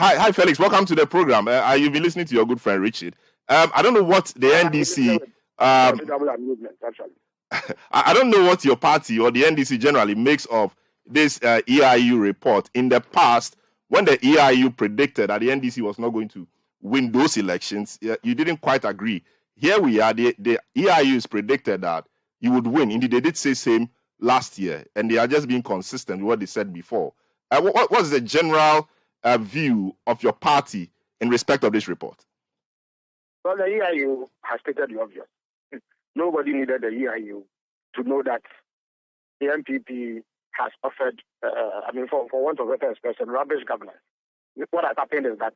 Hi, Felix. Welcome to the program. You've been listening to your good friend Richard. I don't know what the NDC. I don't know what your party or the NDC generally makes of this EIU report. In the past, when the EIU predicted that the NDC was not going to win those elections, you didn't quite agree. Here we are. The EIU is predicted that you would win. Indeed, they did say same last year, and they are just being consistent with what they said before. What was the general view of your party in respect of this report? Well, the EIU has stated the obvious. Nobody needed the EIU to know that the NPP has offered, for want of a better expression, rubbish governance. What has happened is that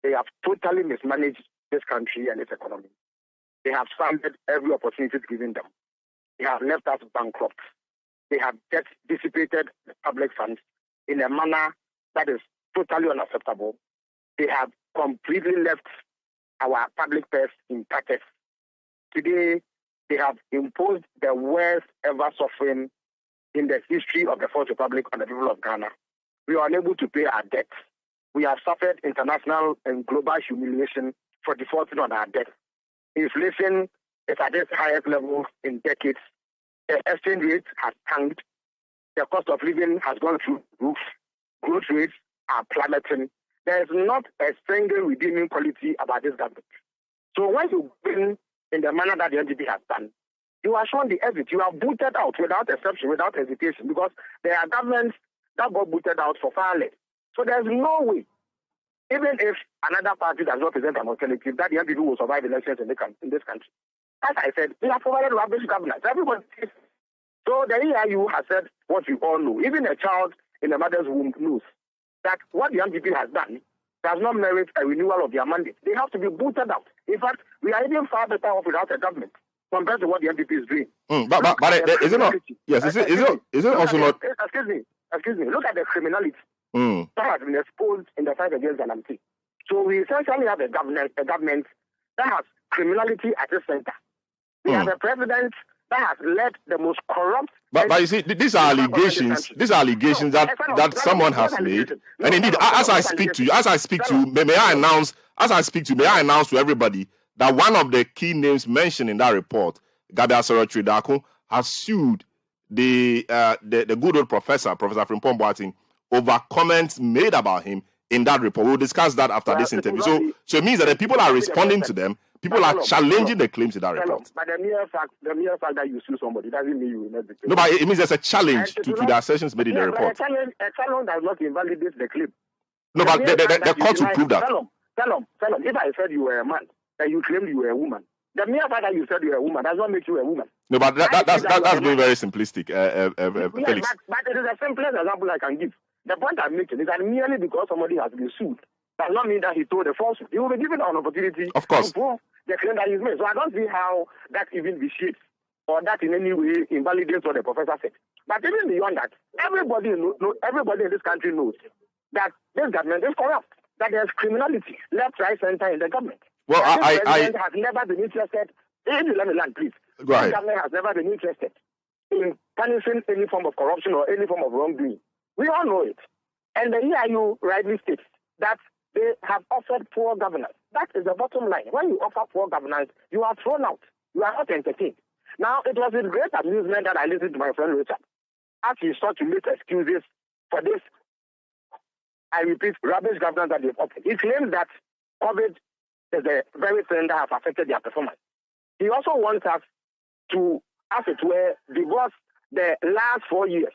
they have totally mismanaged this country and its economy. They have funded every opportunity given them. They have left us bankrupt. They have just dissipated the public funds in a manner that is totally unacceptable. They have completely left our public purse in tatters. Today, they have imposed the worst ever suffering in the history of the Fourth Republic on the people of Ghana. We are unable to pay our debts. We have suffered international and global humiliation for defaulting on our debt. Inflation is at its highest level in decades. The exchange rate has tanked. The cost of living has gone through the roof. Growth rates are plummeting. There is not a single redeeming quality about this government. So when you win in the manner that the NPP has done, you are shown the exit. You are booted out without exception, without hesitation, because there are governments that got booted out for far less. So there's no way, even if another party does not present an alternative, that the NPP will survive elections in this country. As I said, we have provided rubbish governance. Everybody. So the EIU has said what we all know. Even a child in the mother's womb knows that what the NPP has done does not merit a renewal of their mandate. They have to be booted out. In fact, we are even far better off without a government compared to what the NPP is doing. But is it not? Yes, is it also not? Excuse me. Look at the criminality that has been exposed in the fight against Galamsey. So we essentially have a government that has criminality at its center. We have a president that has led the most corrupt. But you see, these are allegations. These are allegations that someone has made. And indeed, as I speak to you, may I announce to everybody that one of the key names mentioned in that report, Gabriel Sorotridako, has sued the good old Professor Frimpong Boateng, over comments made about him in that report. We'll discuss that after this interview. So it means that the people are responding to them. People are challenging the claims in that report. But the mere fact that you sue somebody doesn't mean you will not be killed. No, but it means there's a challenge to the assertions made in the report. A challenge does not invalidate the claim. No, but the court will prove that. Tell them. If I said you were a man, and you claimed you were a woman, the mere fact that you said you were a woman does not make you a woman. No, but that's being very simplistic, Felix. But it is the simplest example I can give. The point I'm making is that merely because somebody has been sued does not mean that he told a falsehood. He will be given an opportunity to prove the claim that he's made. So I don't see how that even vitiates or that in any way invalidates what the professor said. But even beyond that, everybody in this country knows that this government is corrupt, that there's criminality left, right, center in the government. Well, this president has never been interested. If you let me land, please. Go ahead. This government has never been interested in punishing any form of corruption or any form of wrongdoing. We all know it. And the EIU rightly states that they have offered poor governance. That is the bottom line. When you offer poor governance, you are thrown out. You are not entertained. Now, it was with great amusement that I listened to my friend Richard as he sought to make excuses for this, I repeat, rubbish governance that they've offered. He claims that COVID is the very thing that has affected their performance. He also wants us to, as it were, divorce the last 4 years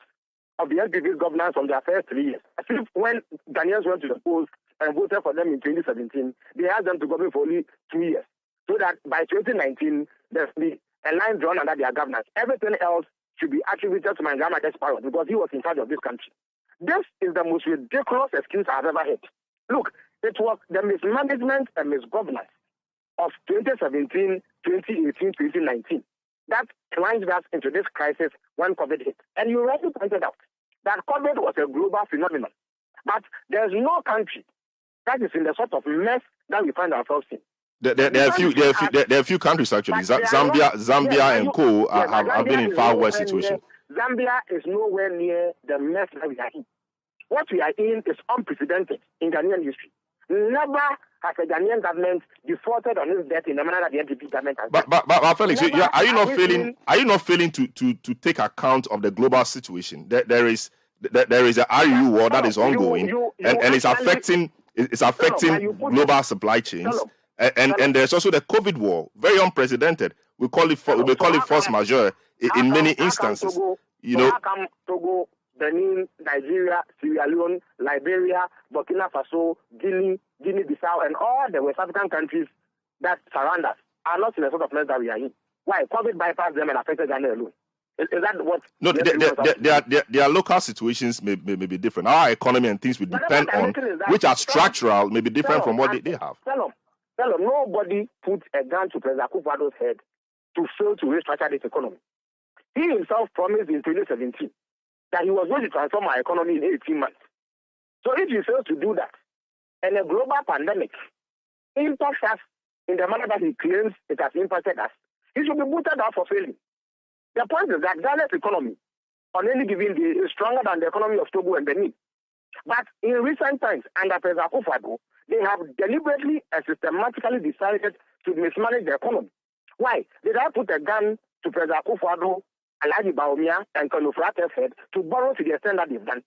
of the NPP's governance from their first 3 years. As if when Ghanaians went to the polls and voted for them in 2017, they asked them to govern for only 2 years. So that by 2019, there's be a line drawn under their governance. Everything else should be attributed to my grandmother's power because he was in charge of this country. This is the most ridiculous excuse I've ever heard. Look, it was the mismanagement and misgovernance of 2017, 2018, 2019 that plunged us into this crisis when COVID hit. And you rightly pointed out that COVID was a global phenomenon. But there's no country that is in the sort of mess that we find ourselves in. There are a few countries actually. Zambia and co have been in far worse situation. Zambia is nowhere near the mess that we are in. What we are in is unprecedented in Ghanaian history. Never has a Ghanaian government defaulted on its debt in the manner that the NPP government has done. But Felix, are you not failing to take account of the global situation? There is a EIU war that is ongoing, and it's affecting global supply chains. And there's also the COVID war, very unprecedented. We call it force majeure in many instances. How come Togo, Benin, Nigeria, Sierra Leone, Liberia, Burkina Faso, Guinea-Bissau, and all the West African countries that surround us are not in the sort of mess that we are in? Why? COVID bypassed them and affected Ghana alone. Is that what? No, their local situations may be different. Our economy and things we depend on, which are structural, may be different from what they have. Tell them, nobody put a gun to President Akufo-Addo's head to fail to restructure this economy. He himself promised in 2017 that he was going to transform our economy in 18 months. So if he fails to do that, and a global pandemic impacts us in the manner that he claims it has impacted us, he should be booted out for failing. The point is that Ghana's economy on any given day is stronger than the economy of Togo and Benin. But in recent times, under President Akufo-Addo, they have deliberately and systematically decided to mismanage the economy. Why? They have put a gun to President Akufo-Addo, Alhaji Bawumia, and Konofrate's head to borrow to the extent that they've done.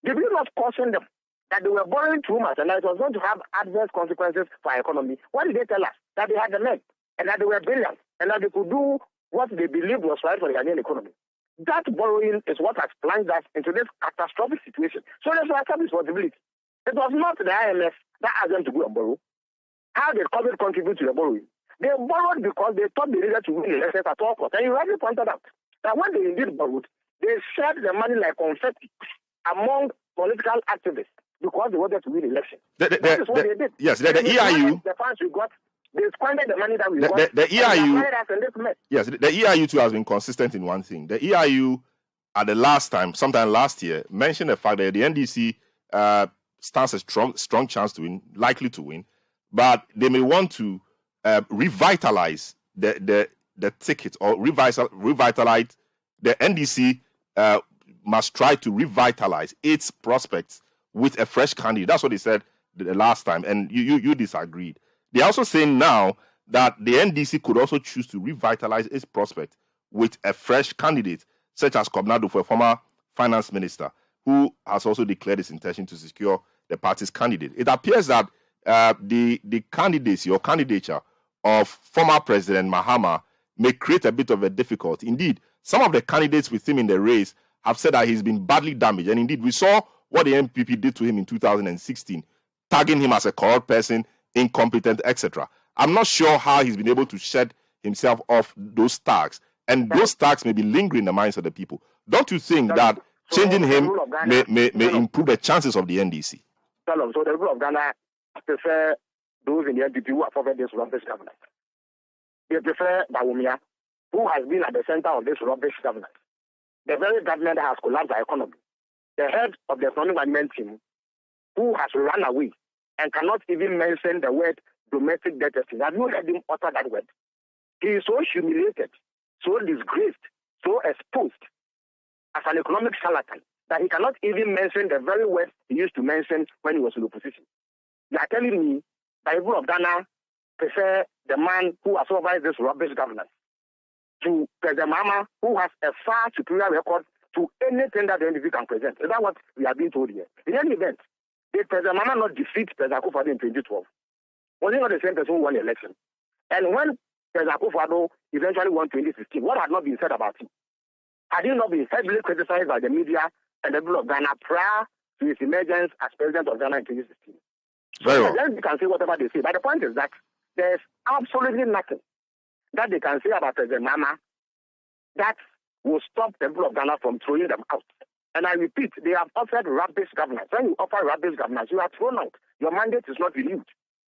Did we not caution them that they were borrowing too much and that it was going to have adverse consequences for our economy? What did they tell us? That they had the men and that they were brilliant and that they could do what they believed was right for the Ghanaian economy. That borrowing is what has plunged us into this catastrophic situation. So let's accept responsibility. It was not the IMF that asked them to go and borrow. How did COVID contribute to the borrowing? They borrowed because they thought they needed to win elections at all costs. And you rightly pointed out that when they indeed borrowed, they shared the money like confetti among political activists because they wanted to win elections. That is what they did. Yes, the EIU. The funds we got, they squandered the money that we got. The EIU. Yes, the EIU too has been consistent in one thing. The EIU, at the last time, sometime last year, mentioned the fact that the NDC stands a strong chance to win, likely to win, but they may want to revitalize the ticket or revitalize the NDC. Must try to revitalize its prospects with a fresh candidate. That's what they said the last time, and you disagreed. They're also saying now that the NDC could also choose to revitalize its prospect with a fresh candidate, such as Akufo-Addo, for a former finance minister, who has also declared his intention to secure the party's candidate. It appears that the candidacy or candidature of former President Mahama may create a bit of a difficulty. Indeed, some of the candidates with him in the race have said that he's been badly damaged. And indeed, we saw what the NPP did to him in 2016, tagging him as a corrupt person, incompetent, etc. I'm not sure how he's been able to shed himself off those tags. And those tags may be lingering in the minds of the people. Don't you think that changing him may improve the chances of the NDC? So the rule of Ghana prefer those in the NPP who have favored this rubbish government. They prefer Bawumia, who has been at the center of this rubbish government. The very government that has collapsed the economy. The head of the economic management team, who has run away and cannot even mention the word domestic debt. Have you heard him utter that word? He is so humiliated, so disgraced, so exposed as an economic charlatan that he cannot even mention the very word he used to mention when he was in opposition. They are telling me the people of Ghana prefer the man who has supervised this rubbish governance to President Mahama, who has a far superior record to anything that the NPP can present. Is that what we are being told here? In any event, did President Mahama not defeat President Akufo-Addo in 2012? Was he not the same person who won the election? And when President Akufo-Addo eventually won 2015, what had not been said about him? Had he not been heavily criticized by the media and the people of Ghana prior to his emergence as president of Ghana in 2016? Very well. Then they can say whatever they say. But the point is that there's absolutely nothing that they can say about President Mahama that will stop the people of Ghana from throwing them out. And I repeat, they have offered rubbish governance. When you offer rubbish governance, you are thrown out. Your mandate is not renewed.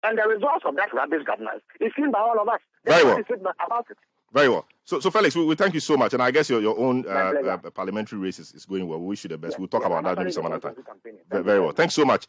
And the results of that rubbish governance is seen by all of us. Very well. About it. Very well. So Felix, we thank you so much. And I guess your own parliamentary race is going well. We wish you the best. We'll talk about that maybe some other time. Very well. Thanks so much.